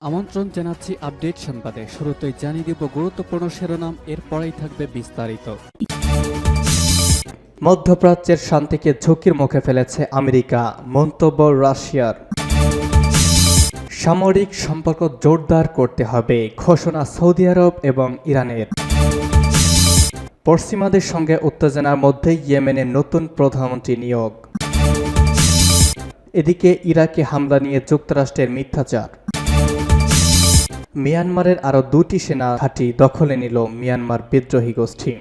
আমন্ত্রণ জানাচ্ছি আপডেট সংবাদে। শুরুতেই জানিয়ে দিব গুরুত্বপূর্ণ শিরোনাম, এরপরেই থাকবে বিস্তারিত। মধ্যপ্রাচ্যের শান্তিকে ঝুঁকির মুখে ফেলেছে আমেরিকা, মন্তব্য রাশিয়ার। সামরিক সম্পর্ক জোরদার করতে হবে, ঘোষণা সৌদি আরব এবং ইরানের। পশ্চিমাদের সঙ্গে উত্তেজনার মধ্যে ইয়েমেনের নতুন প্রধানমন্ত্রী নিয়োগ। এদিকে ইরাকে হামলা নিয়ে যুক্তরাষ্ট্রের মিথ্যাচার। মিয়ানমারের আরও দুটি সেনা ঘাঁটি দখলে নিল মিয়ানমার বিদ্রোহী গোষ্ঠী।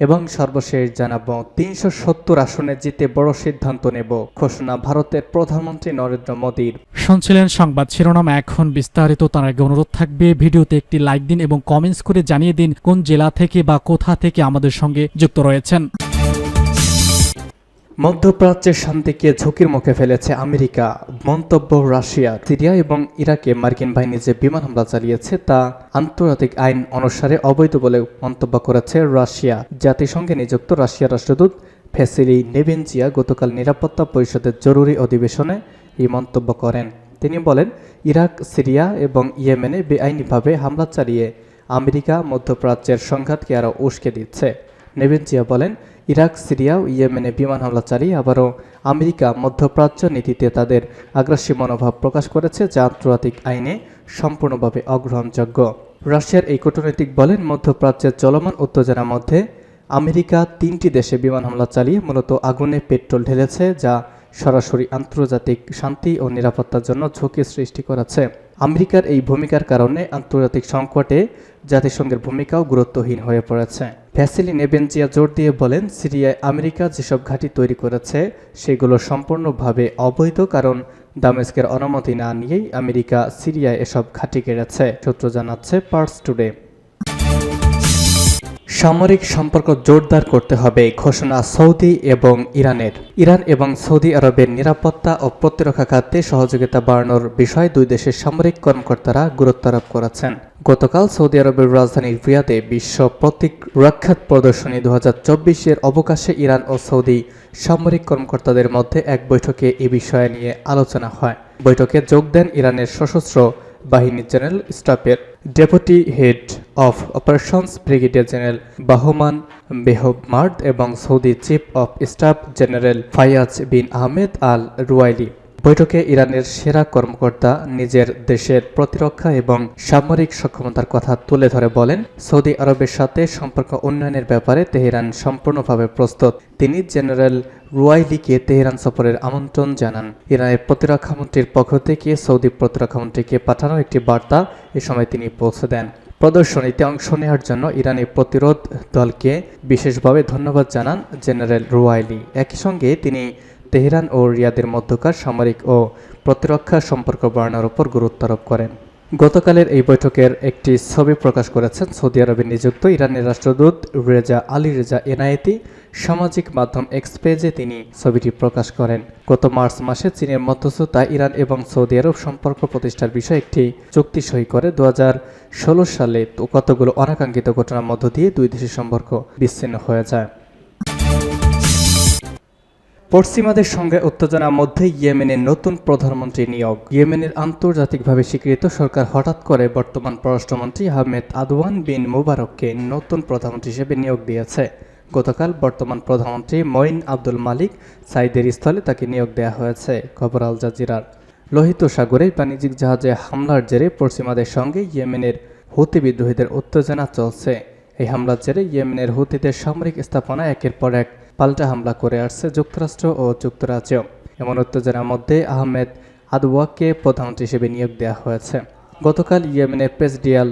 এবং সর্বশেষ জানাবো ৩৭০ আসনে জিতে বড় সিদ্ধান্ত নেব, ঘোষণা ভারতের প্রধানমন্ত্রী নরেন্দ্র মোদীর। শুনছিলেন সংবাদ শিরোনাম, এখন বিস্তারিত। তার আগে অনুরোধ থাকবে ভিডিওতে একটি লাইক দিন এবং কমেন্টস করে জানিয়ে দিন কোন জেলা থেকে বা কোথা থেকে আমাদের সঙ্গে যুক্ত রয়েছেন। মধ্যপ্রাচ্যের শান্তিকে ঝুঁকির মুখে ফেলেছে আমেরিকা, মন্তব্য রাশিয়ার। সিরিয়া এবং ইরাকে মার্কিন বাহিনী যে বিমান হামলা চালিয়েছে তা আন্তর্জাতিক আইন অনুসারে অবৈধ বলে মন্তব্য করেছে রাশিয়া। জাতিসংঘে নিযুক্ত রাশিয়ার রাষ্ট্রদূত ভ্যাসিলি নেবেনচিয়া গতকাল নিরাপত্তা পরিষদের জরুরি অধিবেশনে এই মন্তব্য করেন। তিনি বলেন, ইরাক, সিরিয়া এবং ইয়েমেনে বেআইনিভাবে হামলা চালিয়ে আমেরিকা মধ্যপ্রাচ্যের সংঘাতকে আরও উস্কে দিচ্ছে। নেবেনচিয়া বলেন, ইরাক, সিরিয়া ও ইয়েমেনে বিমান হামলা চালিয়ে আবারও আমেরিকা মধ্যপ্রাচ্য নীতিতে তাদের আগ্রাসী মনোভাব প্রকাশ করেছে, যা আন্তর্জাতিক আইনে সম্পূর্ণভাবে অগ্রহণযোগ্য। রাশিয়ার এই কূটনৈতিক বলেন, মধ্যপ্রাচ্যের চলমান উত্তেজনার মধ্যে আমেরিকা 3টি দেশে বিমান হামলা চালিয়ে মূলত আগুনে পেট্রোল ঢেলেছে, যা সরাসরি আন্তর্জাতিক শান্তি ও নিরাপত্তার জন্য ঝুঁকি সৃষ্টি করেছে। আমেরিকার এই ভূমিকার কারণে আন্তর্জাতিক সংকটে জাতিসংঘের ভূমিকাও গুরুত্বহীন হয়ে পড়েছে। ভ্যাসিলি নেবেনচিয়া জোর দিয়ে বলেন, সিরিয়ায় আমেরিকা যেসব ঘাঁটি তৈরি করেছে সেগুলো সম্পূর্ণভাবে অবৈধ, কারণ দামেস্কের অনুমতি না নিয়েই আমেরিকা সিরিয়ায় এসব ঘাঁটি গেড়েছে, সূত্র জানাচ্ছে পার্স টুডে। সামরিক সম্পর্ক জোরদার করতে হবে, ঘোষণা সৌদি এবং ইরানের। ইরান এবং সৌদি আরবের নিরাপত্তা ও প্রতিরক্ষা খাতে সহযোগিতা বাড়ানোর বিষয়ে দুই দেশের সামরিক কর্মকর্তারা গুরুত্ব আরোপ করেছেন। গতকাল সৌদি আরবের রাজধানী রিয়াদে বিশ্ব প্রতিরক্ষা প্রদর্শনী 2024-এর অবকাশে ইরান ও সৌদি সামরিক কর্মকর্তাদের মধ্যে এক বৈঠকে এ বিষয় নিয়ে আলোচনা হয়। বৈঠকে যোগ দেন ইরানের সশস্ত্র বাহিনী জেনারেল স্টাফের deputy head of operations brigadier general Bahman Behmard এবং Saudi chief of staff general Fayaz bin Ahmed Al Ruwaili. বৈঠকে ইরানের সেরা কর্মকর্তা নিজের দেশের প্রতিরক্ষা এবং সামরিক সক্ষমতার কথা তুলে ধরে বলেন, সৌদি আরবের সাথে সম্পর্ক উন্নয়নের ব্যাপারে তেহরান সম্পূর্ণভাবে প্রস্তুত। তিনি জেনারেল রুয়াইলিকে তেহরান সফরের আমন্ত্রণ জানান। ইরানের প্রতিরক্ষামন্ত্রীর পক্ষ থেকে সৌদি প্রতিরক্ষামন্ত্রীকে পাঠানো একটি বার্তা এ সময় তিনি পৌঁছে দেন। প্রদর্শনীতে অংশ নেওয়ার জন্য ইরানি প্রতিরোধ দলকে বিশেষভাবে ধন্যবাদ জানান জেনারেল রুয়াইলি। একই সঙ্গে তিনি তেহরান ও রিয়াদের মধ্যকার সামরিক ও প্রতিরক্ষা সম্পর্ক বাড়ানোর উপর গুরুত্ব আরোপ করেন। গতকালের এই বৈঠকের একটি ছবি প্রকাশ করেছেন সৌদি আরবে নিযুক্ত ইরানের রাষ্ট্রদূত আলী রেজা এনায়েতি। সামাজিক মাধ্যম এক্স পেজে তিনি ছবিটি প্রকাশ করেন। গত মার্চ মাসে চীনের মধ্যস্থতায় ইরান এবং সৌদি আরব সম্পর্ক প্রতিষ্ঠার বিষয়ে একটি চুক্তি সই করে 2016 সালে কতগুলো অনাকাঙ্ক্ষিত ঘটনার মধ্য দিয়ে দুই দেশের সম্পর্ক বিচ্ছিন্ন হয়ে যায়। পশ্চিমাদের সঙ্গে উত্তেজনার মধ্যে ইয়েমেনের নতুন প্রধানমন্ত্রী নিয়োগ। ইয়েমেনের আন্তর্জাতিকভাবে স্বীকৃত সরকার হঠাৎ করে বর্তমান পররাষ্ট্রমন্ত্রী আহমেদ আদওয়ান বিন মুবারককে নতুন প্রধানমন্ত্রী হিসেবে নিয়োগ দিয়েছে। গতকাল বর্তমান প্রধানমন্ত্রী মঈন আব্দুল মালিক সাইদের স্থলে তাকে নিয়োগ দেওয়া হয়েছে। খবর আল জাজিরার। লোহিত সাগরে বাণিজ্যিক জাহাজে হামলার জেরে পশ্চিমাদের সঙ্গে ইয়েমেনের হুতি বিদ্রোহীদের উত্তেজনা চলছে। এই হামলার জেরে ইয়েমেনের হুতিদের সামরিক স্থাপনা একের পর এক পাল্টা হামলা করে আসছে যুক্তরাষ্ট্র ও যুক্তরাজ্য। এমন উত্তেজনার মধ্যে আহমেদ আদওয়াকে প্রধানমন্ত্রী হিসেবে নিয়োগ দেওয়া হয়েছে। গতকাল ইয়েমেনের প্রেসিডিয়াল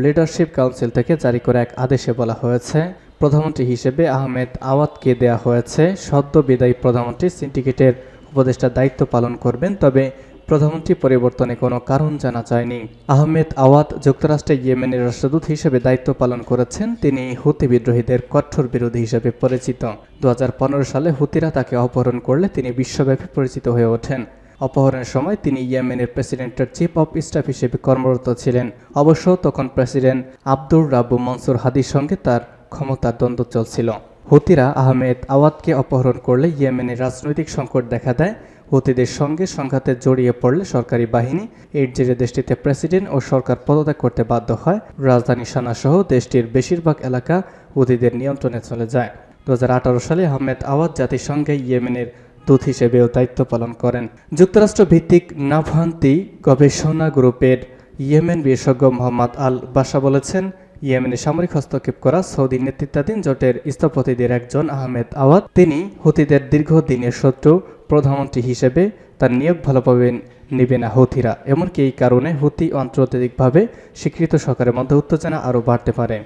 লিডারশিপ কাউন্সিল থেকে জারি করা এক আদেশে বলা হয়েছে, প্রধানমন্ত্রী হিসেবে আহমেদ আওয়াদকে দেওয়া হয়েছে। সদ্য বিদায়ী প্রধানমন্ত্রী সিন্ডিকেটের উপদেষ্টার দায়িত্ব পালন করবেন, তবে প্রধানমন্ত্রী পরিবর্তনে কোনো কারণ জানা যায়নি। আহমেদ আওয়াদ যুক্তরাষ্ট্রে ইয়েমেনের রাষ্ট্রদূত হিসেবে দায়িত্ব পালন করেছেন। তিনি হুতি বিদ্রোহীদের কঠোর বিরোধী হিসেবে পরিচিত। 2015 সালে হুতিরা তাকে অপহরণ করলে তিনি বিশ্বব্যাপী পরিচিত হয়ে ওঠেন। অপহরণের সময় তিনি ইয়েমেনের প্রেসিডেন্টের চিফ অফ স্টাফ হিসেবে কর্মরত ছিলেন। অবশ্য তখন প্রেসিডেন্ট আব্দুর রাব্বু মনসুর হাদির সঙ্গে তার ক্ষমতার দ্বন্দ্ব চলছিল। হুতিরা আহমেদ আওয়াদকে অপহরণ করলে ইয়েমেনের রাজনৈতিক সংকট দেখা দেয়। হুতিদের সঙ্গে সংঘাতে জড়িয়ে পড়লে সরকারি বাহিনী এর জেরে দেশটিতে প্রেসিডেন্ট ও সরকার পদত্যাগ করতে বাধ্য হয়। রাজধানী সানা সহ দেশটির বেশিরভাগ এলাকা হুতিদের নিয়ন্ত্রণে চলে যায়। 2018 সালে আহমেদ আওয়াদ জাতিসংঘে ইয়েমেনের দূত হিসেবেও দায়িত্ব পালন করেন। যুক্তরাষ্ট্র ভিত্তিক নাভান্তি গবেষণা গ্রুপের ইয়েমেন বিশেষজ্ঞ মোহাম্মদ আল বাশা বলেছেন, ইয়েমেনে সামরিক হস্তক্ষেপ করা সৌদি নেতৃত্বাধীন জোটের স্থপতিদের একজন আহমেদ আওয়াদ, তিনি হুতিদের দীর্ঘদিনের শত্রু। প্রধানমন্ত্রী হিসেবে তার নিয়োগ ভালোভাবে নেবে না হুতিরা। এমনকি এই কারণে হুতি আন্তর্জাতিকভাবে স্বীকৃত সরকারের মধ্যে উত্তেজনা আরও বাড়তে পারে।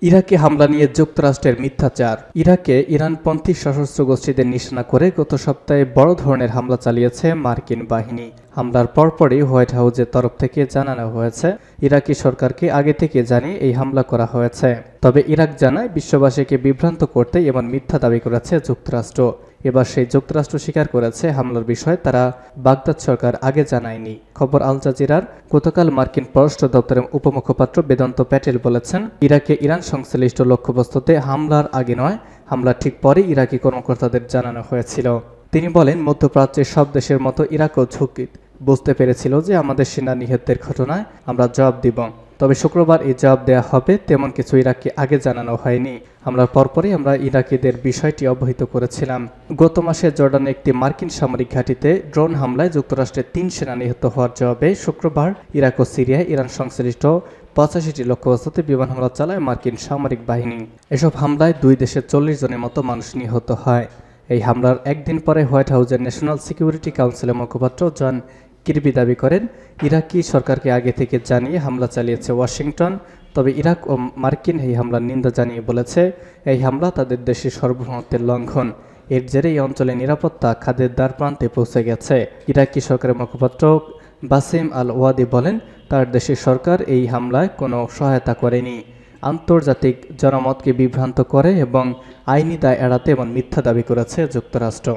ইরাকে হামলা নিয়ে যুক্তরাষ্ট্রের মিথ্যাচার। ইরাকে ইরানপন্থী সশস্ত্র গোষ্ঠীদের নিশানা করে গত সপ্তাহে বড় ধরনের হামলা চালিয়েছে মার্কিন বাহিনী। হামলার পরপরই হোয়াইট হাউসের তরফ থেকে জানানো হয়েছে, ইরাকি সরকারকে আগে থেকে জানিয়ে এই হামলা করা হয়েছে। তবে ইরাক জানায় বিশ্ববাসীকে বিভ্রান্ত করতে এমন মিথ্যা দাবি করেছে যুক্তরাষ্ট্র। এবার সেই যুক্তরাষ্ট্র স্বীকার করেছে হামলার বিষয়ে তারা বাগদাদ সরকার আগে জানায়নি। খবর আল জাজিরার। গতকাল মার্কিন পররাষ্ট্র দপ্তরের উপমুখপাত্র বেদান্ত প্যাটেল বলেছেন, ইরাকে ইরান সংশ্লিষ্ট লক্ষ্যবস্তুতে হামলার আগে নয়, হামলার ঠিক পরে ইরাকি কর্মকর্তাদের জানানো হয়েছিল। তিনি বলেন, মধ্যপ্রাচ্যের সব দেশের মতো ইরাকও ঝুঁকি বুঝতে পেরেছিল যে আমাদের সেনা নিহতের ঘটনায় আমরা জবাব দিব। তবে শুক্রবার এই জবাব দেওয়া হবে তেমন কিছু ইরাককে আগে জানানো হয়নি। হামলার পরপরই আমরা ইরাকিদের বিষয়টি অবহিত করেছিলাম। গত মাসে জর্ডানে একটি মার্কিন সামরিক ঘাঁটিতে ড্রোন হামলায় যুক্তরাষ্ট্রের 3 সেনা নিহত হওয়ার জবাবে শুক্রবার ইরাক ও সিরিয়ায় ইরান সংশ্লিষ্ট 85টি লক্ষ্যবস্তুতে বিমান হামলা চালায় মার্কিন সামরিক বাহিনী। এসব হামলায় 2 দেশের 40 জনের মতো মানুষ নিহত হয়। এই হামলার একদিন পরে হোয়াইট হাউসের ন্যাশনাল সিকিউরিটি কাউন্সিলের মুখপাত্র জন কিরবি দাবি করেন, ইরাকি সরকারকে আগে থেকে জানিয়ে হামলা চালিয়েছে ওয়াশিংটন। তবে ইরাক ও মার্কিন এই হামলার নিন্দা জানিয়ে বলেছে, এই হামলা তাদের দেশের সার্বভৌমত্বের লঙ্ঘন। এর জেরে এই অঞ্চলে নিরাপত্তা খাদের দ্বার প্রান্তে পৌঁছে গেছে। ইরাকি সরকারের মুখপাত্র বাসিম আল ওয়াদি বলেন, তার দেশের সরকার এই হামলায় কোনো সহায়তা করেনি, আন্তর্জাতিক জনমতকে বিভ্রান্ত করে এবং আইনি দায় এড়াতে এমন মিথ্যা দাবি করেছে যুক্তরাষ্ট্র।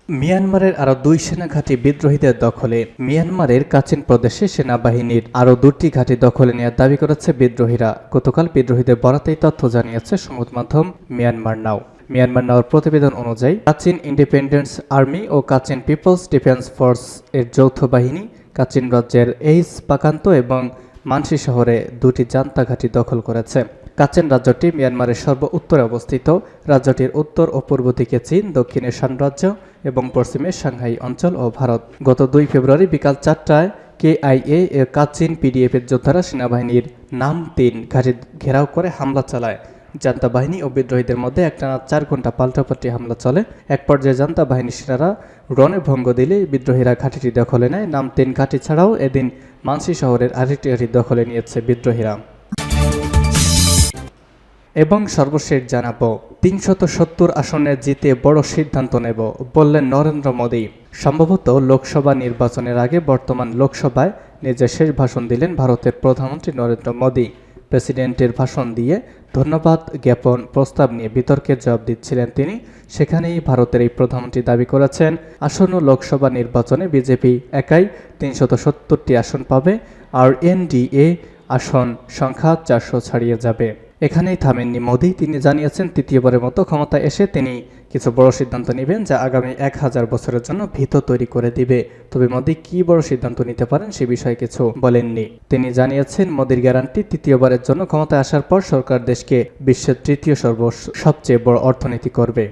মিয়ানমারের আরও 2 সেনা ঘাঁটি বিদ্রোহীদের দখলে। মিয়ানমারের কাচিন প্রদেশে সেনাবাহিনীর আরও 2টি ঘাঁটি দখলে নেওয়ার দাবি করেছে বিদ্রোহীরা। গতকাল বিদ্রোহীদের বরাতেই তথ্য জানিয়েছে সংবাদ মাধ্যম মিয়ানমার নাও। মিয়ানমার নাওর প্রতিবেদন অনুযায়ী কাচিন ইন্ডিপেন্ডেন্স আর্মি ও কাচিন পিপলস ডিফেন্স ফোর্স এর যৌথ বাহিনী কাচিন রাজ্যের এইস পাকান্ত এবং মানসি শহরে 2টি জান্তা ঘাঁটি দখল করেছে। কাচেন রাজ্যটি মিয়ানমারের সর্ব উত্তরে অবস্থিত। রাজ্যটির উত্তর ও পূর্ব দিকে চীন, দক্ষিণে শান রাজ্য এবং পশ্চিমে সাংহাই অঞ্চল ও ভারত। গত 2 ফেব্রুয়ারি বিকাল 4টায় KIA এর কাচিন পিডিএফের যোদ্ধারা সেনাবাহিনীর নাম 3 ঘাঁটি ঘেরাও করে হামলা চালায়। জান্তা বাহিনী ও বিদ্রোহীদের মধ্যে একটানা 4 ঘন্টা পাল্টাপাল্টি হামলা চলে। এক পর্যায়ে জান্তা বাহিনীর সেনারা রণে ভঙ্গ দিলে বিদ্রোহীরা ঘাঁটিটি দখলে নেয়। নাম 3 ঘাঁটি ছাড়াও এদিন মানসি শহরের আরেকটি ঘাঁটি দখলে নিয়েছে বিদ্রোহীরা। এবং সর্বশেষ জানাবো, 370 আসনে জিতে বড় সিদ্ধান্ত নেব বললেন নরেন্দ্র মোদী। সম্ভবত লোকসভা নির্বাচনের আগে বর্তমান লোকসভায় নিজের শেষ ভাষণ দিলেন ভারতের প্রধানমন্ত্রী নরেন্দ্র মোদী। প্রেসিডেন্টের ভাষণ দিয়ে ধন্যবাদ জ্ঞাপন প্রস্তাব নিয়ে বিতর্কের জবাব দিচ্ছিলেন তিনি। সেখানেই ভারতের এই প্রধানমন্ত্রী দাবি করেছেন, আসন্ন লোকসভা নির্বাচনে বিজেপি একাই 370টি আসন পাবে আর NDA আসন সংখ্যা 400 ছাড়িয়ে যাবে। এখানেই থামেননি মোদী। তিনি জানিয়েছেন, তৃতীয়বারের মতো ক্ষমতা এসে তিনি কিছু বড় সিদ্ধান্ত নেবেন যা আগামী 1000 বছরের জন্য ভিত তৈরি করে দিবে। তবে মোদী কি বড় সিদ্ধান্ত নিতে পারেন সে বিষয়ে কিছু বলেননি। তিনি জানিয়েছেন, মোদীর গ্যারান্টি, তৃতীয়বারের জন্য ক্ষমতায় আসার পর সরকার দেশকে বিশ্বের তৃতীয় সবচেয়ে বড় অর্থনীতি করবে।